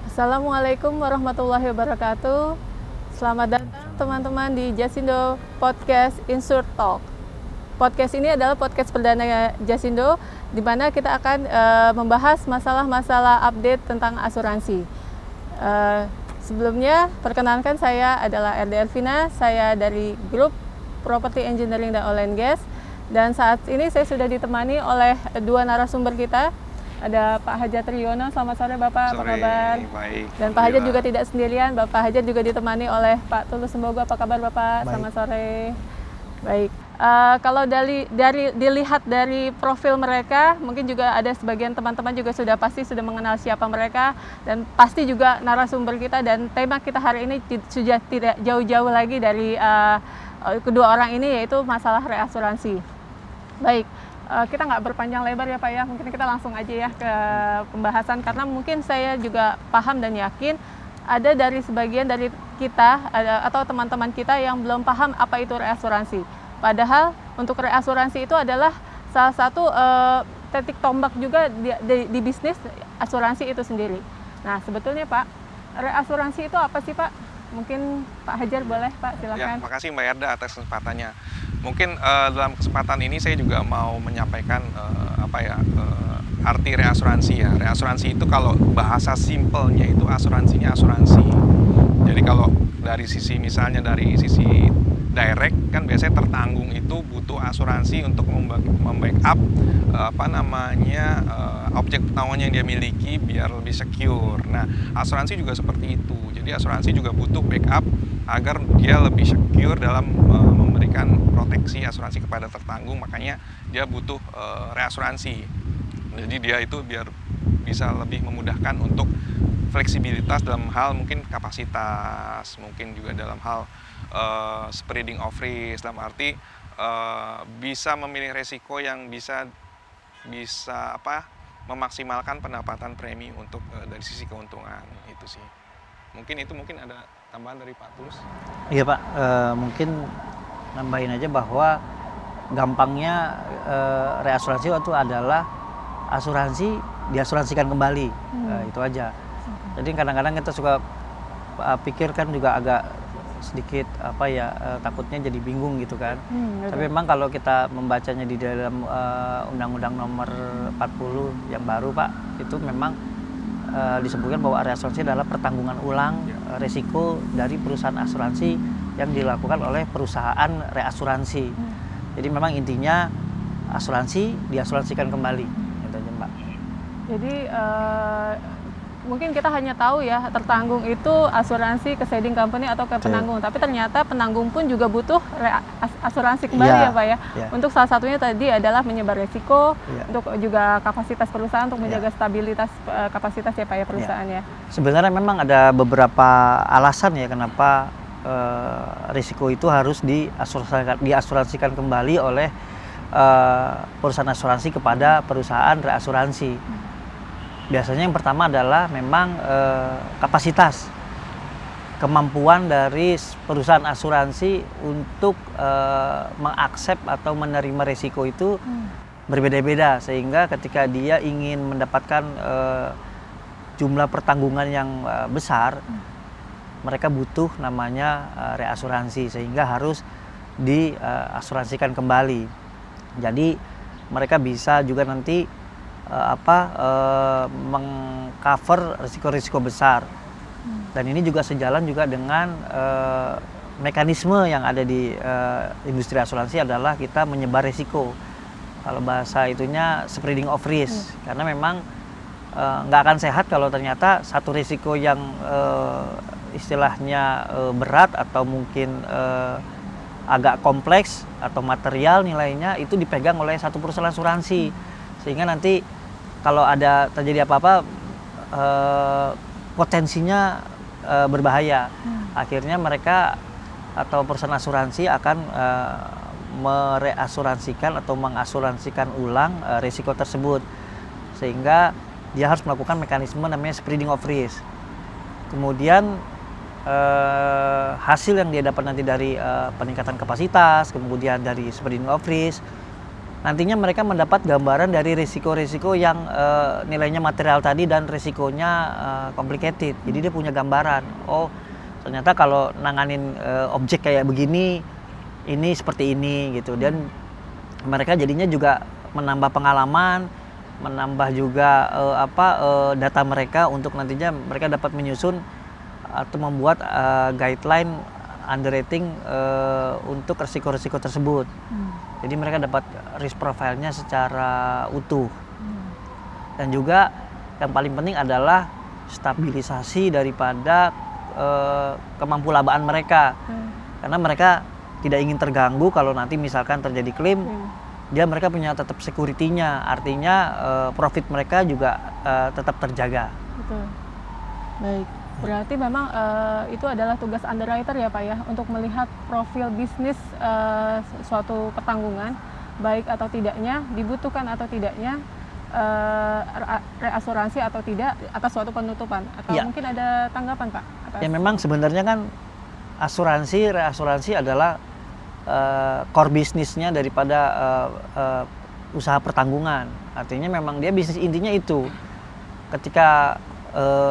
Assalamualaikum warahmatullahi wabarakatuh. Selamat datang teman-teman di Jasindo Podcast Insure Talk. Podcast ini adalah podcast perdana Jasindo, di mana kita akan membahas masalah-masalah update tentang asuransi. Sebelumnya, perkenalkan saya adalah RD Elvina, saya dari Grup Property Engineering dan Oil and Gas. Dan saat ini saya sudah ditemani oleh dua narasumber kita. Ada Pak Hajat Riono, selamat sore Bapak, apa kabar? Baik. Dan Pak Hajat juga tidak sendirian, Bapak Hajat juga ditemani oleh Pak Tulus Sembogo, apa kabar Bapak? Baik. Selamat sore. Baik, kalau dilihat dari profil mereka, mungkin juga ada sebagian teman-teman juga sudah mengenal siapa mereka, dan pasti juga narasumber kita dan tema kita hari ini sudah tidak jauh-jauh lagi dari kedua orang ini, yaitu masalah reasuransi. Baik. Kita nggak berpanjang lebar ya Pak ya, mungkin kita langsung aja ya ke pembahasan, karena mungkin saya juga paham dan yakin ada dari sebagian dari kita atau teman-teman kita yang belum paham apa itu reasuransi. Padahal untuk reasuransi itu adalah salah satu titik tombak juga di bisnis asuransi itu sendiri. Nah sebetulnya Pak, reasuransi itu apa sih Pak? Mungkin Pak Hajar boleh Pak, silakan. Ya, makasih Mbak Erda atas kesempatannya. Mungkin dalam kesempatan ini saya juga mau menyampaikan arti reasuransi ya. Reasuransi itu kalau bahasa simpelnya itu asuransinya asuransi. Jadi kalau dari sisi misalnya dari sisi direct kan biasanya tertanggung itu butuh asuransi untuk membackup objek pertanggungan yang dia miliki biar lebih secure. Nah, asuransi juga seperti itu. Jadi asuransi juga butuh backup agar dia lebih secure dalam memberikan proteksi asuransi kepada tertanggung, makanya dia butuh reasuransi. Jadi dia itu biar bisa lebih memudahkan untuk fleksibilitas dalam hal mungkin kapasitas, mungkin juga dalam hal spreading of risk, dalam arti bisa memilih resiko yang bisa memaksimalkan pendapatan premi untuk dari sisi keuntungan itu sih. Mungkin ada tambahan dari Pak Tulus? Iya Pak, mungkin nambahin aja bahwa gampangnya reasuransi itu adalah asuransi diasuransikan kembali, itu aja. Jadi kadang-kadang kita suka pikirkan juga agak sedikit takutnya jadi bingung gitu kan. Tapi memang kalau kita membacanya di dalam Undang-Undang Nomor 40 yang baru Pak, itu memang disebutkan bahwa reasuransi adalah pertanggungan ulang resiko dari perusahaan asuransi yang dilakukan oleh perusahaan reasuransi. Jadi memang intinya asuransi diasuransikan kembali, gitu aja Mbak. Jadi mungkin kita hanya tahu ya tertanggung itu asuransi ke ceding company atau ke penanggung, tapi ternyata penanggung pun juga butuh asuransi kembali ya Pak ya. Untuk salah satunya tadi adalah menyebar resiko, untuk juga kapasitas perusahaan untuk menjaga stabilitas kapasitas ya Pak ya perusahaan ya. Sebenarnya memang ada beberapa alasan ya kenapa risiko itu harus diasuransikan kembali oleh perusahaan asuransi kepada perusahaan reasuransi. Biasanya yang pertama adalah memang kapasitas, kemampuan dari perusahaan asuransi untuk mengaksep atau menerima risiko itu berbeda-beda, sehingga ketika dia ingin mendapatkan jumlah pertanggungan yang besar, mereka butuh namanya reasuransi, sehingga harus diasuransikan kembali. Jadi mereka bisa juga nanti mengcover risiko-risiko besar. Dan ini juga sejalan juga dengan mekanisme yang ada di industri asuransi adalah kita menyebar risiko. Kalau bahasa itunya spreading of risk, karena memang nggak akan sehat kalau ternyata satu risiko yang istilahnya berat atau mungkin agak kompleks atau material nilainya itu dipegang oleh satu perusahaan asuransi, sehingga nanti kalau ada terjadi apa-apa potensinya berbahaya. Akhirnya mereka atau perusahaan asuransi akan mereasuransikan atau mengasuransikan ulang risiko tersebut, sehingga dia harus melakukan mekanisme namanya spreading of risk. Kemudian hasil yang dia dapat nanti dari peningkatan kapasitas, kemudian dari spreading of risk, nantinya mereka mendapat gambaran dari risiko-risiko yang nilainya material tadi dan risikonya complicated. Jadi dia punya gambaran. Oh, ternyata kalau nanganin objek kayak begini, ini seperti ini gitu. Dan mereka jadinya juga menambah pengalaman, menambah juga data mereka untuk nantinya mereka dapat menyusun atau membuat guideline underwriting untuk risiko-risiko tersebut. Jadi mereka dapat risk profile-nya secara utuh. Dan juga yang paling penting adalah stabilisasi daripada kemampuan labaan mereka. Karena mereka tidak ingin terganggu kalau nanti misalkan terjadi klaim, mereka punya tetap security-nya. Artinya profit mereka juga tetap terjaga. Betul. Baik. Berarti memang itu adalah tugas underwriter ya Pak ya, untuk melihat profil bisnis suatu pertanggungan, baik atau tidaknya, dibutuhkan atau tidaknya reasuransi atau tidak atas suatu penutupan. Atau mungkin ada tanggapan Pak? Ya memang sebenarnya kan reasuransi adalah core bisnisnya daripada usaha pertanggungan. Artinya memang dia bisnis intinya itu. Ketika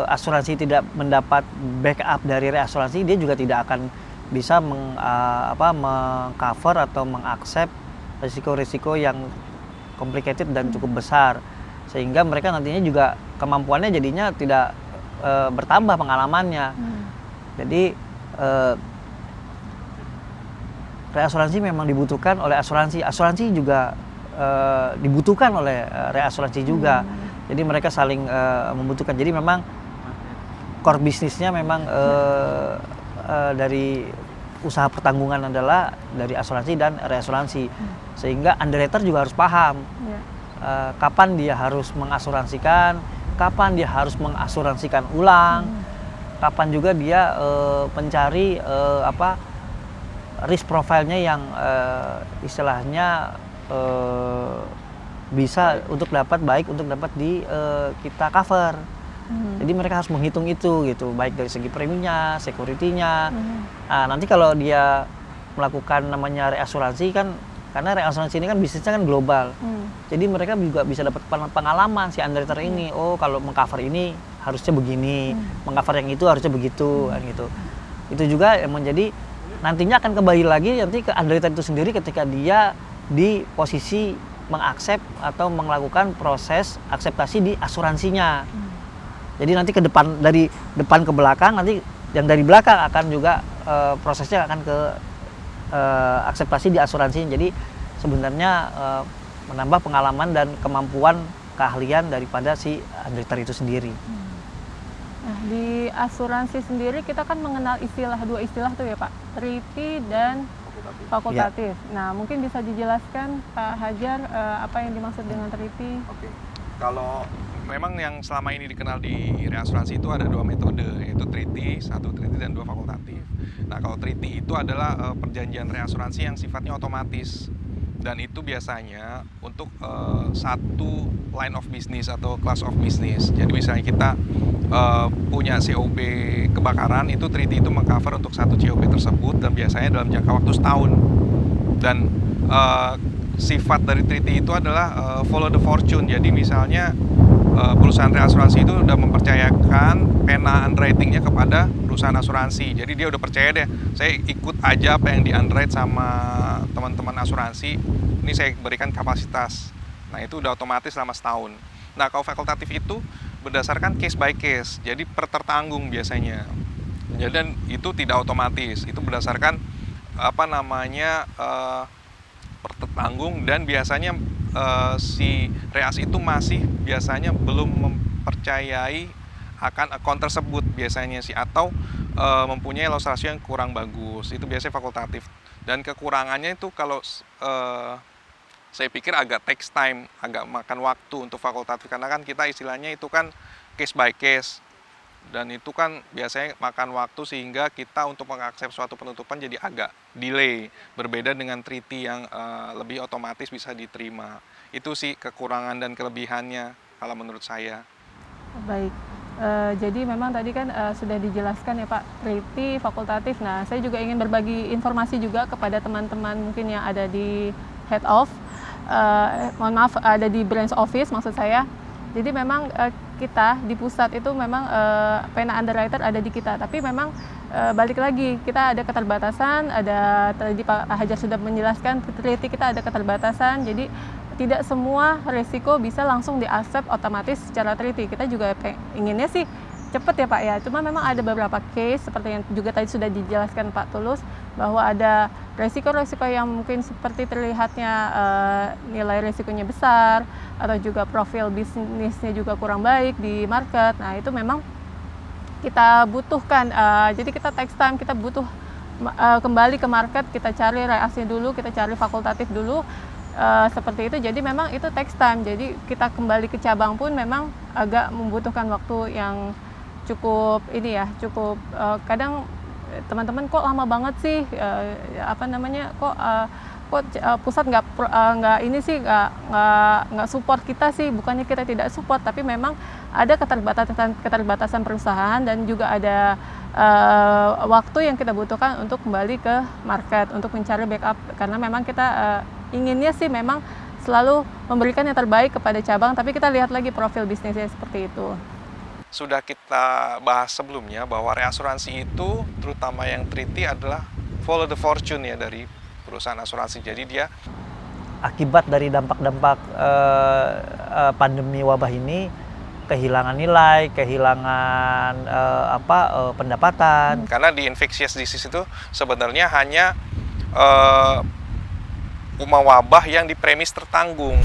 asuransi tidak mendapat backup dari reasuransi, dia juga tidak akan bisa mengcover atau mengaccept risiko-risiko yang complicated dan cukup besar, sehingga mereka nantinya juga kemampuannya jadinya tidak bertambah pengalamannya. Jadi reasuransi memang dibutuhkan oleh asuransi juga dibutuhkan oleh reasuransi juga. Jadi mereka saling membutuhkan. Jadi memang core bisnisnya memang dari usaha pertanggungan adalah dari asuransi dan reasuransi. Sehingga underwriter juga harus paham kapan dia harus mengasuransikan, kapan dia harus mengasuransikan ulang, kapan juga dia mencari risk profile-nya yang istilahnya bisa untuk dapat kita cover. Jadi mereka harus menghitung itu gitu, baik dari segi preminya, security-nya. Nah, nanti kalau dia melakukan namanya reasuransi kan, karena reasuransi ini kan bisnisnya kan global. Jadi mereka juga bisa dapat pengalaman si underwriter ini. Oh, kalau mengcover ini harusnya begini, mengcover yang itu harusnya begitu kan gitu. Itu juga yang menjadi nantinya akan kembali lagi nanti ke underwriter itu sendiri ketika dia di posisi mengaccept atau melakukan proses akseptasi di asuransinya. Jadi nanti dari depan ke belakang, nanti yang dari belakang akan juga prosesnya akan ke akseptasi di asuransi. Jadi sebenarnya menambah pengalaman dan kemampuan keahlian daripada si underwriter itu sendiri. Nah, di asuransi sendiri kita kan mengenal dua istilah tuh ya Pak, treaty dan fakultatif. Nah, mungkin bisa dijelaskan Pak Hajar apa yang dimaksud dengan treaty? Oke. Kalau memang yang selama ini dikenal di reasuransi itu ada dua metode, yaitu treaty, satu treaty dan dua fakultatif. Nah, kalau treaty itu adalah perjanjian reasuransi yang sifatnya otomatis. Dan itu biasanya untuk satu line of business atau class of business. Jadi misalnya kita punya COP kebakaran, itu treaty itu mengcover untuk satu COP tersebut dan biasanya dalam jangka waktu setahun. Dan sifat dari treaty itu adalah follow the fortune. Jadi misalnya perusahaan reasuransi itu udah mempercayakan pena underwriting-nya kepada perusahaan asuransi. Jadi dia udah percaya deh, saya ikut aja apa yang di underwrite sama teman-teman asuransi. Ini saya berikan kapasitas. Nah, itu udah otomatis selama setahun. Nah, kalau fakultatif itu berdasarkan case by case. Jadi per tertanggung biasanya. Dan itu tidak otomatis. Itu berdasarkan per tertanggung, dan biasanya si reas itu masih biasanya belum mempercayai akan account tersebut biasanya sih, atau mempunyai loss ratio yang kurang bagus. Itu biasanya fakultatif. Dan kekurangannya itu kalau saya pikir agak takes time, agak makan waktu untuk fakultatif, karena kan kita istilahnya itu kan case by case. Dan itu kan biasanya makan waktu sehingga kita untuk mengakses suatu penutupan jadi agak delay. Berbeda dengan treaty yang lebih otomatis bisa diterima. Itu sih kekurangan dan kelebihannya kalau menurut saya. Baik, jadi memang tadi kan sudah dijelaskan ya Pak, treaty, fakultatif. Nah, saya juga ingin berbagi informasi juga kepada teman-teman mungkin yang ada di head off. mohon maaf, ada di branch office maksud saya. Jadi memang kita di pusat itu memang pena underwriter ada di kita, tapi memang balik lagi kita ada keterbatasan, ada tadi Pak Hajar sudah menjelaskan treaty kita ada keterbatasan, jadi tidak semua risiko bisa langsung di-accept otomatis secara treaty. Kita juga inginnya sih cepet ya Pak ya, cuma memang ada beberapa case seperti yang juga tadi sudah dijelaskan Pak Tulus, bahwa ada resiko-resiko yang mungkin seperti terlihatnya nilai risikonya besar, atau juga profil bisnisnya juga kurang baik di market. Nah itu memang kita butuhkan, jadi kita takes time, kita butuh kembali ke market, kita cari reaksinya dulu, kita cari fakultatif dulu, seperti itu. Jadi memang itu takes time, jadi kita kembali ke cabang pun memang agak membutuhkan waktu yang cukup ini ya, cukup kadang teman-teman kok lama banget sih, kok pusat nggak ini sih nggak support kita sih. Bukannya kita tidak support, tapi memang ada keterbatasan perusahaan dan juga ada waktu yang kita butuhkan untuk kembali ke market untuk mencari backup, karena memang kita inginnya sih memang selalu memberikan yang terbaik kepada cabang, tapi kita lihat lagi profil bisnisnya seperti itu. Sudah kita bahas sebelumnya bahwa reasuransi itu, terutama yang treaty, adalah follow the fortune ya dari perusahaan asuransi. Jadi dia akibat dari dampak-dampak pandemi wabah ini, kehilangan nilai, kehilangan pendapatan. Karena di infectious disease itu sebenarnya hanya wabah yang di premis tertanggung.